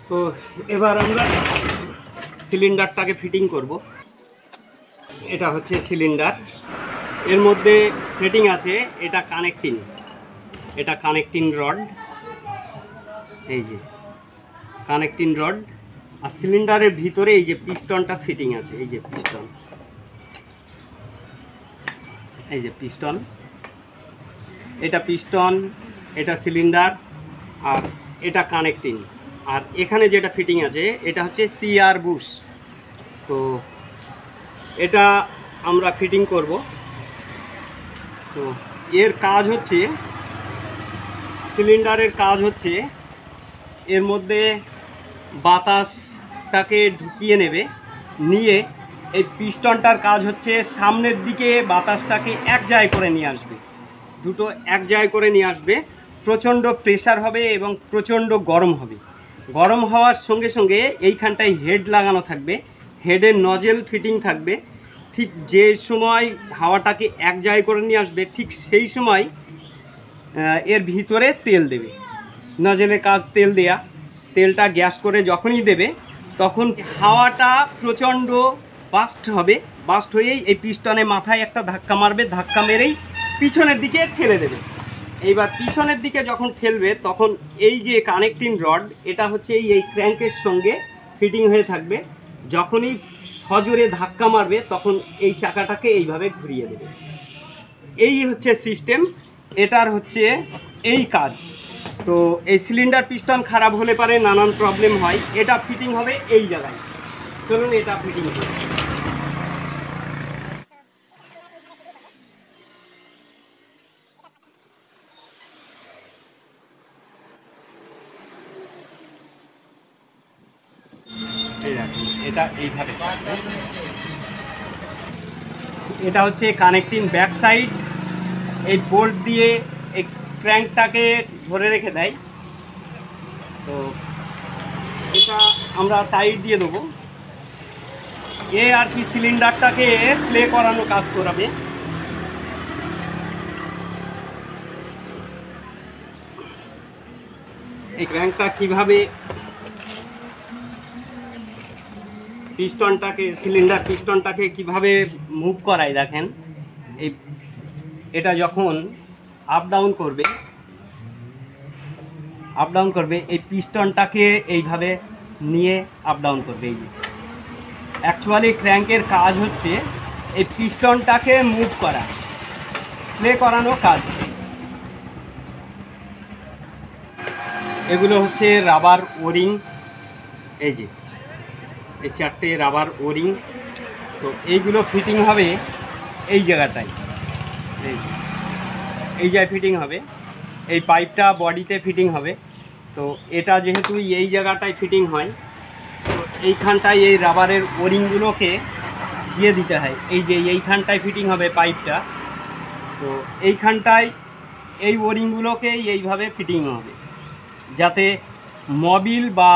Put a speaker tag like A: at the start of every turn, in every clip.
A: তো এবার আমরা সিলিন্ডারটাকে ফিটিং করব। এটা হচ্ছে সিলিন্ডার, এর মধ্যে সেটিং আছে, এটা কানেক্টিং রড, এই যে কানেক্টিং রড। আর সিলিন্ডারের ভিতরে এই যে পিস্টনটা ফিটিং আছে, এই যে পিস্টন, এই যে পিস্টন, এটা পিস্টন, এটা সিলিন্ডার, আর এটা কানেক্টিং। আর এখানে যেটা ফিটিং আছে এটা হচ্ছে সিআর বুশ। তো এটা আমরা ফিটিং করব। তো এর কাজ হচ্ছে, সিলিন্ডারের কাজ হচ্ছে এর মধ্যে বাতাসটাকে ঢুকিয়ে নেবে, নিয়ে এই পিস্টনটার কাজ হচ্ছে সামনের দিকে বাতাসটাকে এক জায়গায় করে নিয়ে আসবে, দুটো এক জায়গায় করে নিয়ে আসবে। প্রচণ্ড প্রেসার হবে এবং প্রচণ্ড গরম হবে। গরম হওয়ার সঙ্গে সঙ্গে এইখানটায় হেড লাগানো থাকবে, হেডের নজেল ফিটিং থাকবে। ঠিক যে সময় হাওয়াটাকে এক জায়গায় করে নিয়ে আসবে, ঠিক সেই সময় এর ভিতরে তেল দেবে। নজেলের কাজ তেল দেয়া, তেলটা গ্যাস করে যখনই দেবে তখন হাওয়াটা প্রচণ্ড বাস্ট হবে, বাস্ট হয়েই এই পিস্টনে মাথায় একটা ধাক্কা মারবে, ধাক্কা মেরেই পিছনের দিকে ঠেলে দেবে। এইবার পিছনের দিকে যখন ঠেলবে তখন এই যে কানেক্টিং রড, এটা হচ্ছে এই ক্র্যাঙ্কের সঙ্গে ফিটিং হয়ে থাকবে। যখনই সজোরে ধাক্কা মারবে তখন এই চাকাটাকে এইভাবে ঘুরিয়ে দেবে। এই হচ্ছে সিস্টেম, এটার হচ্ছে এই কাজ। তো এই সিলিন্ডার পিস্টন খারাপ হলে পারে নানান প্রবলেম হয়। এটা ফিটিং হবে এই জায়গায়। চলুন এটা ফিটিং করি। এটা এইভাবে, এটা হচ্ছে কানেক্টিং ব্যাক সাইড। এই বোল্ট দিয়ে এই ক্র্যাঙ্কটাকে ধরে রেখে দেয়। তো এটা আমরা টাইট দিয়ে দেবো। এ আর কি সিলিন্ডারটাকে প্লে করানো কাজ করাবে। এই ক্র্যাঙ্কটা কিভাবে পিস্টনটাকে, সিলিন্ডার পিস্টনটাকে কিভাবে মুভ করায় দেখেন। এই এটা যখন আপ ডাউন করবে এই পিস্টনটাকে এইভাবে নিয়ে আপ ডাউন করবে। এই অ্যাকচুয়ালি ক্র্যাঙ্কের কাজ হচ্ছে এই পিস্টনটাকে মুভ করা, প্লে করানো কাজ। এগুলো হচ্ছে রাবার ওরিং, এই যে এই চারটে রাবার ওরিং। তো এইগুলো ফিটিং হবে এই জায়গাটায়, এই জায়গায় ফিটিং হবে। এই পাইপটা বডিতে ফিটিং হবে। তো এটা যেহেতু এই জায়গাটায় ফিটিং হয়, তো এইখানটায় এই রাবারের ওরিংগুলোকে দিয়ে দিতে হয়। এই যে এইখানটায় ফিটিং হবে পাইপটা, তো এইখানটায় এই ওরিংগুলোকে এইভাবে ফিটিং হবে, যাতে মোবিল বা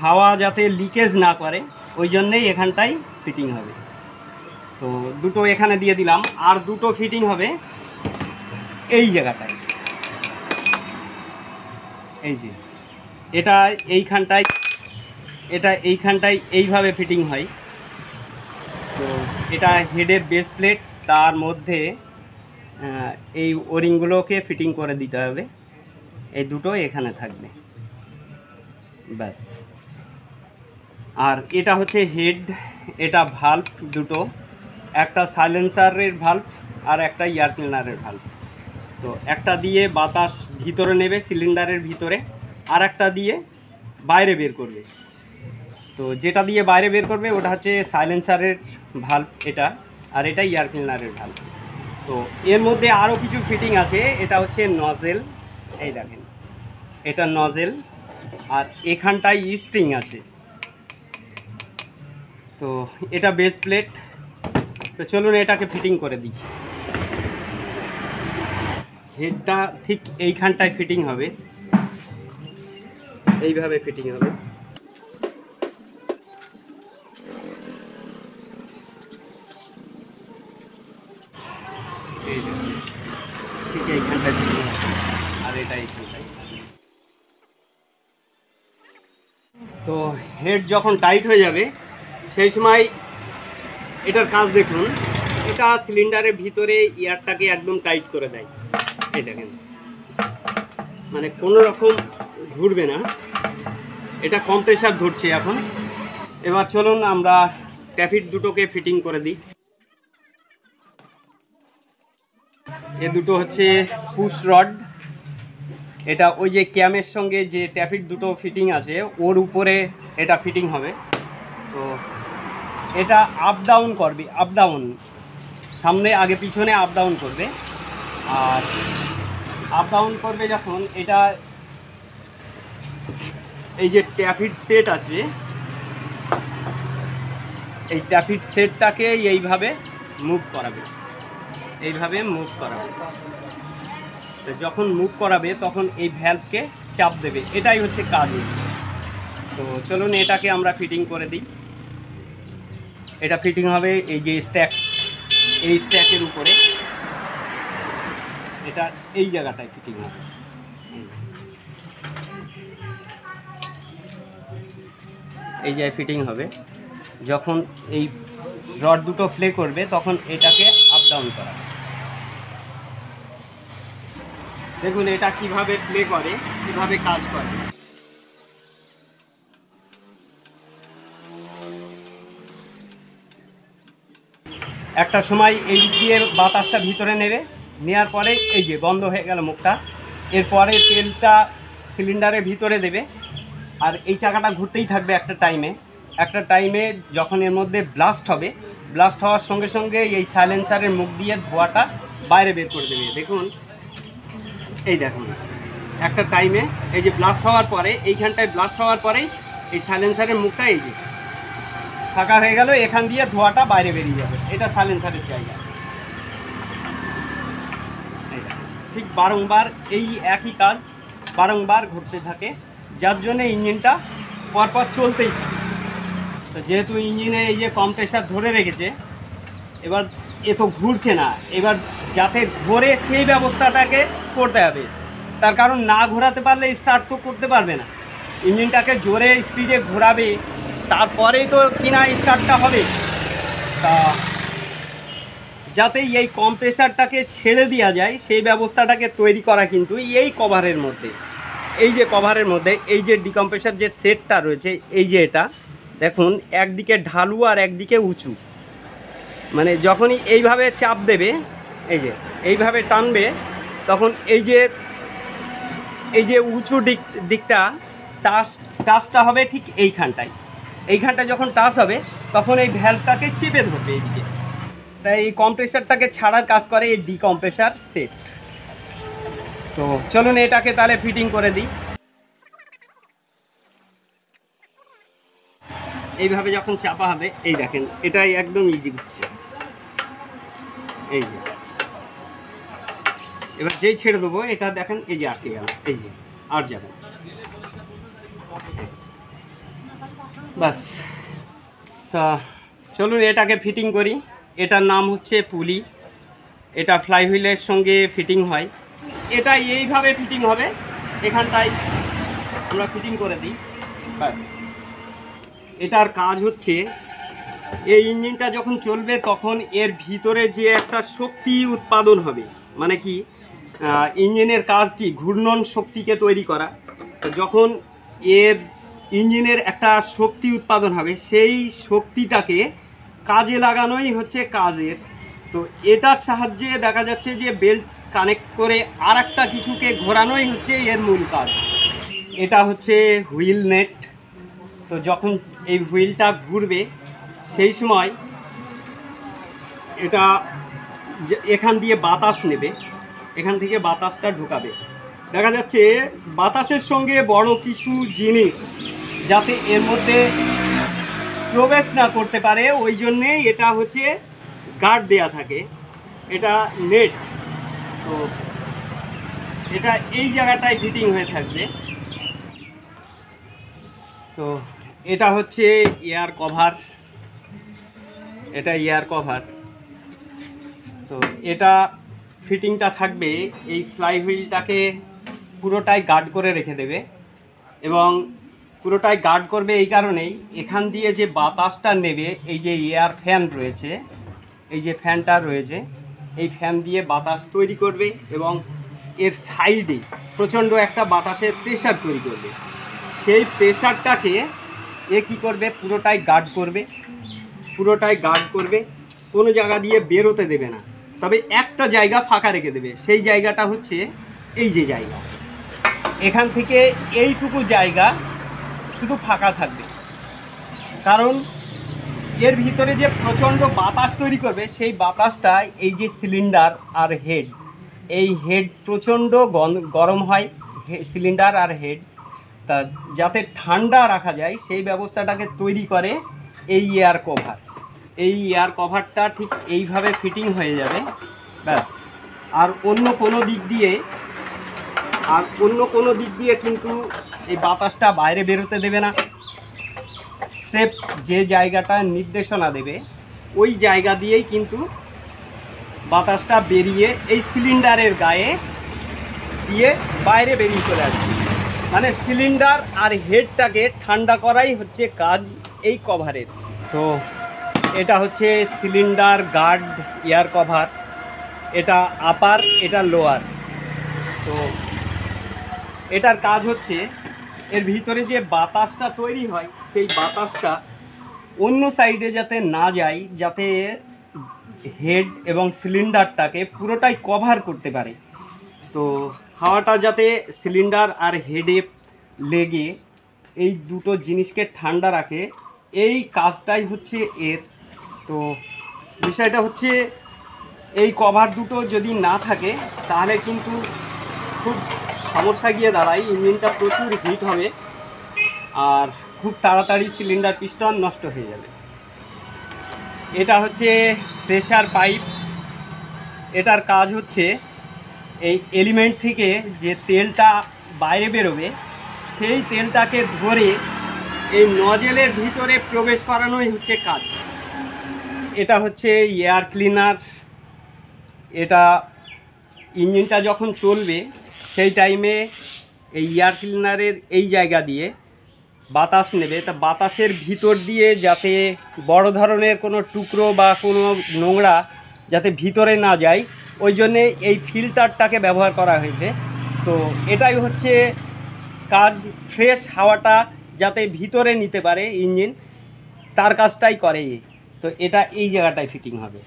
A: হাওয়া যাতে লিকেজ না করে, ওই জন্যেই এখানটায় ফিটিং হবে। তো দুটো এখানে দিয়ে দিলাম, আর দুটো ফিটিং হবে এই জায়গাটায়। এই যে এটা এইখানটায় এইভাবে ফিটিং হয়। তো এটা হেডের বেস প্লেট, তার মধ্যে এই ওরিংগুলোকে ফিটিং করে দিতে হবে। এই দুটো এখানে থাকবে, ব্যাস। আর এটা হচ্ছে হেড, এটা ভাল্ব দুটো, একটা সাইলেন্সারের ভাল্ব আর একটা এয়ার ক্লিনারের ভাল্ব। তো একটা দিয়ে বাতাস ভিতরে নেবে সিলিন্ডারের ভিতরে, আর একটা দিয়ে বাইরে বের করবে। তো যেটা দিয়ে বাইরে বের করবে ওটা হচ্ছে সাইলেন্সারের ভাল্ব এটা, আর এটা এয়ার ক্লিনারের ভাল্ব। তো এর মধ্যে আরও কিছু ফিটিং আছে। এটা হচ্ছে নজেল, এই দেখেন এটা নজেল, আর এখানটায় স্প্রিং আছে। তো এটা বেস প্লেট। তো চলুন এটাকে ফিটিং করে দিই। হেডটা ঠিক এইখানটায় ফিটিং হবে, এইভাবে ফিটিং হবে। ঠিক এইখানটায় ফিটিং হবে, আর এটা এইখানটায়। তো হেড যখন টাইট হয়ে যাবে সেই সময় এটার কাজ দেখুন, এটা সিলিন্ডারের ভিতরে এয়ারটাকে একদম টাইট করে দেয়। এই দেখেন, মানে কোনো রকম ঘুরবে না, এটা কম্প্রেসার ধরছে এখন। এবার চলুন আমরা ট্যাফিট দুটোকে ফিটিং করে দিই। এ দুটো হচ্ছে পুশ রড, এটা ওই যে ক্যামের সঙ্গে যে ট্যাফিট দুটো ফিটিং আছে ওর উপরে এটা ফিটিং হবে। তো এটা আপ ডাউন করবে, আপ ডাউন, সামনে আগে পিছনে আপ ডাউন করবে। আর আপ ডাউন করবে যখন, এটা এই যে ট্যাফিট সেট আছে, এই ট্যাফিট সেটটাকে এইভাবে মুভ করাবে, এইভাবে মুভ করাবে। তো যখন মুভ করাবে তখন এই ভ্যালভকে চাপ দেবে, এটাই হচ্ছে কাজ। তো চলুন এটাকে আমরা ফিটিং করে দিই। এটা ফিটিং হবে এই যে স্ট্যাক, এই স্ট্যাকের উপরে, এটা এই জায়গাটায় ফিটিং হবে। এই জায়গায় ফিটিং হবে, যখন এই রড দুটো প্লে করবে তখন এটাকে আপ ডাউন করা। দেখুন এটা কিভাবে প্লে করে, কিভাবে কাজ করে। একটা সময় এই দিয়ে বাতাসটা ভিতরে নেবে, নেওয়ার পরে এই যে বন্ধ হয়ে গেল মুখটা, এরপরে তেলটা সিলিন্ডারের ভিতরে দেবে। আর এই চাকাটা ঘুরতেই থাকবে একটা টাইমে যখন এর মধ্যে ব্লাস্ট হবে, ব্লাস্ট হওয়ার সঙ্গে সঙ্গে এই সাইলেন্সারের মুখ দিয়ে ধোঁয়াটা বাইরে বের করে দেবে। দেখুন এই দেখুন, একটা টাইমে এই যে ব্লাস্ট হওয়ার পরে, এইখানটায় ব্লাস্ট হওয়ার পরেই এই সাইলেন্সারের মুখটা এই যে ফাঁকা হয়ে গেল, এখান দিয়ে ধোঁয়াটা বাইরে বেরিয়ে যাবে। এটা সাইলেন্সারের জায়গা। ঠিক বারংবার এই একই কাজ বারংবার ঘটতে থাকে, যার জন্য ইঞ্জিনটা পরপর চলতেই থাকে। তো যেহেতু ইঞ্জিনে এই যে কম্প্রেসার ধরে রেখেছে, এবার এ তো ঘুরছে না, এবার যাতে ঘোরে সেই ব্যবস্থাটাকে করতে হবে। তার কারণ না ঘোরাতে পারলে স্টার্ট তো করতে পারবে না। ইঞ্জিনটাকে জোরে স্পিডে ঘোরাবে, তারপরেই তো কিনা স্টার্টটা হবে। তা যাতে এই কম্প্রেসারটাকে ছেড়ে দেওয়া যায় সেই ব্যবস্থাটাকে তৈরি করা কিন্তু এই কভারের মধ্যে, এই যে কভারের মধ্যে এই যে ডিকম্প্রেসার যে সেটটা রয়েছে, এই যে এটা দেখুন একদিকে ঢালু আর একদিকে উঁচু, মানে যখনই এইভাবে চাপ দেবে, এই যে এইভাবে টানবে, তখন এই যে উঁচু দিকটা টাচটা হবে ঠিক এইখানটায় যখন টাচ হবে তখন এই ভ্যালভটাকে চেপে ধরবে এইদিকে। তাই এই কম্প্রেসারটাকে ছাড়ার কাজ করে এই ডিকম্প্রেসার সেট। তো চলুন এটাকে তাহলে ফিটিং করে দিই। এইভাবে যখন চাপা হবে, এই দেখেন এটাই একদম ইজি ঘুরছে। এই যে এবার যেই ছেড়ে দেবো এটা দেখেন এই যে আটকে গেল, এই যে আর যাবে বাস। তা চলুন এটাকে ফিটিং করি। এটার নাম হচ্ছে পুলি, এটা ফ্লাইহুইলের সঙ্গে ফিটিং হয়। এটা এইভাবে ফিটিং হবে, এখানটায় আমরা ফিটিং করে দিই বাস। এটার কাজ হচ্ছে এই ইঞ্জিনটা যখন চলবে তখন এর ভিতরে যে একটা শক্তি উৎপাদন হবে, মানে কি ইঞ্জিনের কাজ কি ঘূর্ণন শক্তিকে তৈরি করা। তো যখন এর ইঞ্জিনের একটা শক্তি উৎপাদন হবে, সেই শক্তিটাকে কাজে লাগানোই হচ্ছে কাজের। তো এটার সাহায্যে দেখা যাচ্ছে যে বেল্ট কানেক্ট করে আর একটা কিছুকে ঘোরানোই হচ্ছে এর মূল কাজ। এটা হচ্ছে হুইল নেট। তো যখন এই হুইলটা ঘুরবে সেই সময় এটা এখান দিয়ে বাতাস নেবে, এখান থেকে বাতাসটা ঢুকাবে। দেখা যাচ্ছে বাতাসের সঙ্গে বড় কিছু জিনিস যাতে এর মধ্যে প্রবেশ না করতে পারে, ওই জন্যে এটা হচ্ছে গার্ড দেয়া থাকে, এটা নেট। তো এটা এই জায়গাটায় ফিটিং হয়ে থাকবে। তো এটা হচ্ছে এয়ার কভার, এটা এয়ার কভার। তো এটা ফিটিংটা থাকবে এই ফ্লাই হুইলটাকে পুরোটাই গার্ড করে রেখে দেবে, এবং পুরোটাই গার্ড করবে এই কারণেই, এখান দিয়ে যে বাতাসটা নেবে, এই যে এয়ার ফ্যান রয়েছে, এই যে ফ্যানটা রয়েছে, এই ফ্যান দিয়ে বাতাস তৈরি করবে এবং এর সাইডে প্রচণ্ড একটা বাতাসের প্রেশার তৈরি করবে। সেই প্রেশারটাকে এ কী করবে, পুরোটাই গার্ড করবে, পুরোটাই গার্ড করবে, কোনো জায়গা দিয়ে বেরোতে দেবে না। তবে একটা জায়গা ফাঁকা রেখে দেবে, সেই জায়গাটা হচ্ছে এই যে জায়গা, এখান থেকে এইটুকু জায়গা শুধু ফাঁকা থাকবে। কারণ এর ভিতরে যে প্রচণ্ড বাতাস তৈরি করবে, সেই বাতাসটা এই যে সিলিন্ডার আর হেড, এই হেড প্রচণ্ড গরম হয়, সিলিন্ডার আর হেড, তা যাতে ঠান্ডা রাখা যায় সেই ব্যবস্থাটাকে তৈরি করে এই এয়ার কভার। এই এয়ার কভারটা ঠিক এইভাবে ফিটিং হয়ে যাবে, ব্যাস। আর অন্য কোনো দিক দিয়ে কিন্তু এই বাতাসটা বাইরে বেরোতে দেবে না। স্রেফ যে জায়গাটা নির্দেশনা দেবে ওই জায়গা দিয়েই কিন্তু বাতাসটা বেরিয়ে এই সিলিন্ডারের গায়ে দিয়ে বাইরে বেরিয়ে চলে আসবে। মানে সিলিন্ডার আর হেডটাকে ঠান্ডা করাই হচ্ছে কাজ এই কভারের। তো এটা হচ্ছে সিলিন্ডার গার্ড এয়ার কভার, এটা আপার, এটা লোয়ার। তো এটার কাজ হচ্ছে এর ভিতরে যে বাতাসটা তৈরি হয় সেই বাতাসটা অন্য সাইডে যাতে না যায়, যাতে হেড এবং সিলিন্ডারটাকে পুরোটাই কভার করতে পারে। তো হাওয়াটা যাতে সিলিন্ডার আর হেডে লেগে এই দুটো জিনিসকে ঠান্ডা রাখে, এই কাজটাই হচ্ছে এর। তো বিষয়টা হচ্ছে এই কভার দুটো যদি না থাকে তাহলে কিন্তু খুব সমস্যা গিয়ে দাঁড়ায়, ইঞ্জিনটা প্রচুর হিট হবে আর খুব তাড়াতাড়ি সিলিন্ডার পিস্টন নষ্ট হয়ে যাবে। এটা হচ্ছে প্রেসার পাইপ, এটার কাজ হচ্ছে এই এলিমেন্ট থেকে যে তেলটা বাইরে বেরোবে সেই তেলটাকে ধরে এই নজেলের ভিতরে প্রবেশ করানোই হচ্ছে কাজ। এটা হচ্ছে এয়ার ক্লিনার, এটা ইঞ্জিনটা যখন চলবে সেই টাইমে এই এয়ার ক্লিনারের এই জায়গা দিয়ে বাতাস নেবে, তা বাতাসের ভিতর দিয়ে যাতে বড় ধরনের কোনো টুকরো বা কোনো নোংরা যাতে ভিতরে না যায় ওই জন্যে এই ফিল্টারটাকে ব্যবহার করা হয়েছে। তো এটাই হচ্ছে কাজ, ফ্রেশ হাওয়াটা যাতে ভিতরে নিতে পারে ইঞ্জিন, তার কাজটাই করে। তো এটা এই জায়গাটায় ফিটিং হবে।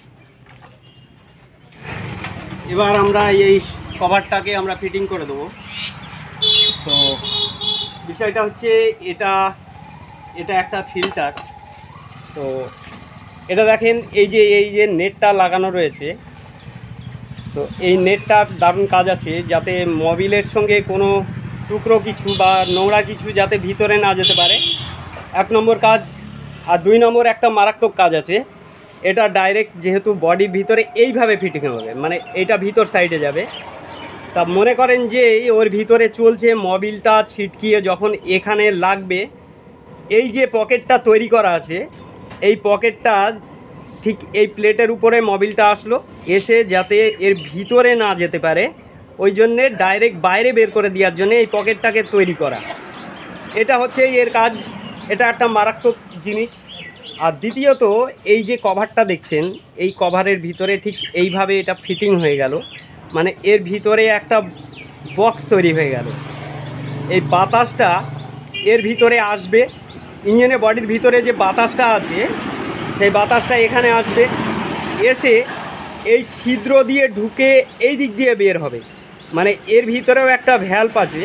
A: এবার আমরা এই কভারটাকে আমরা ফিটিং করে দেবো। তো বিষয়টা হচ্ছে এটা একটা ফিল্টার। তো এটা দেখেন এই যে নেটটা লাগানো রয়েছে, তো এই নেটটার দারুণ কাজ আছে যাতে মোবিলের সঙ্গে কোনো টুকরো কিছু বা নোংরা কিছু যাতে ভিতরে না যেতে পারে, 1 নম্বর কাজ। আর 2 নম্বর একটা মারাত্মক কাজ আছে, এটা ডাইরেক্ট যেহেতু বডির ভিতরে এইভাবে ফিটিং হবে, মানে এটা ভিতর সাইডে যাবে। তা মনে করেন যে ওর ভিতরে চলছে, মোবিলটা ছিটকিয়ে যখন এখানে লাগবে, এই যে পকেটটা তৈরি করা আছে এই পকেটটা ঠিক এই প্লেটের উপরে মোবিলটা আসলো, এসে যাতে এর ভিতরে না যেতে পারে ওই জন্যে ডাইরেক্ট বাইরে বের করে দেওয়ার জন্য এই পকেটটাকে তৈরি করা। এটা হচ্ছে এর কাজ, এটা একটা মারাত্মক জিনিস। আর দ্বিতীয়ত এই যে কভারটা দেখছেন, এই কভারের ভিতরে ঠিক এইভাবে এটা ফিটিং হয়ে গেল, মানে এর ভিতরে একটা বক্স তৈরি হয়ে গেল। এই বাতাসটা এর ভিতরে আসবে, ইঞ্জিনের বডির ভিতরে যে বাতাসটা আছে সেই বাতাসটা এখানে আসবে, এসে এই ছিদ্র দিয়ে ঢুকে এই দিক দিয়ে বের হবে। মানে এর ভিতরেও একটা ভ্যালভ আছে,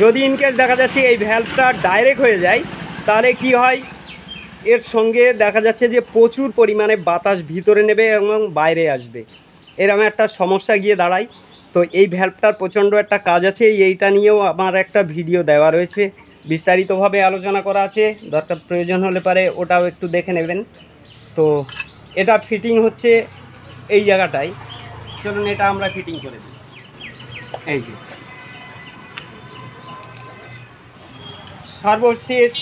A: যদি ইনকেস দেখা যাচ্ছে এই ভ্যালভটা ডাইরেক্ট হয়ে যায় তাহলে কি হয়, এর সঙ্গে দেখা যাচ্ছে যে প্রচুর পরিমাণে বাতাস ভিতরে নেবে এবং বাইরে আসবে, এরকম একটা সমস্যা গিয়ে দাঁড়ায়। তো এই ভ্যালভটার প্রচণ্ড একটা কাজ আছে, এইটা নিয়েও আমার একটা ভিডিও দেওয়া রয়েছে, বিস্তারিতভাবে আলোচনা করা আছে, দরকার প্রয়োজন হলে পারে ওটাও একটু দেখে নেবেন। তো এটা ফিটিং হচ্ছে এই জায়গাটায়, চলুন এটা আমরা ফিটিং করে দিই। এই যে সর্বশেষ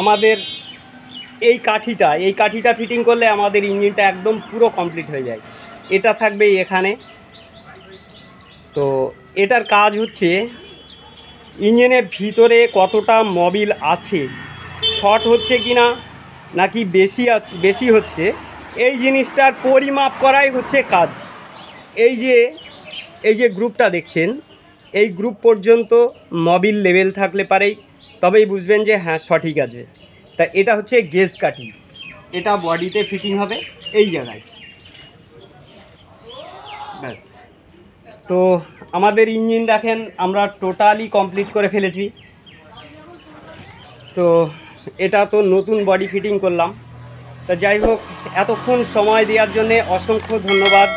A: আমাদের এই কাঠিটা ফিটিং করলে আমাদের ইঞ্জিনটা একদম পুরো কমপ্লিট হয়ে যায়। এটা থাকবে এখানে। তো এটার কাজ হচ্ছে ইঞ্জিনের ভিতরে কতটা মোবিল আছে, শর্ট হচ্ছে কি না নাকি বেশি হচ্ছে, এই জিনিসটার পরিমাপ করাই হচ্ছে কাজ। এই যে গ্রুপটা দেখছেন, এই গ্রুপ পর্যন্ত মোবিল লেভেল থাকলে পারেই তবেই বুঝবেন যে হ্যাঁ সঠিক আছে। তা এটা হচ্ছে গেজ কাটিং, এটা বডিতে ফিটিং হবে এই জায়গায়। ব্যাস। তো আমাদের ইঞ্জিন দেখেন আমরা টোটালি কমপ্লিট করে ফেলেছি। তো এটা তো নতুন বডি ফিটিং করলাম। তা যাই হোক, এতক্ষণ সময় দেওয়ার জন্যে অসংখ্য ধন্যবাদ।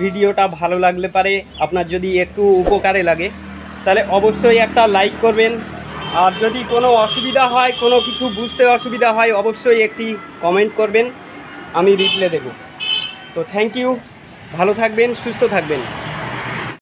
A: ভিডিওটা ভালো লাগলে পারে, আপনার যদি একটু উপকারে লাগে তাহলে অবশ্যই একটা লাইক করবেন। আর যদি কোনো অসুবিধা হয়, কোনো কিছু বুঝতে অসুবিধা হয়, অবশ্যই একটি কমেন্ট করবেন, আমি রিপ্লাই দেব। তো থ্যাংক ইউ, ভালো থাকবেন, সুস্থ থাকবেন।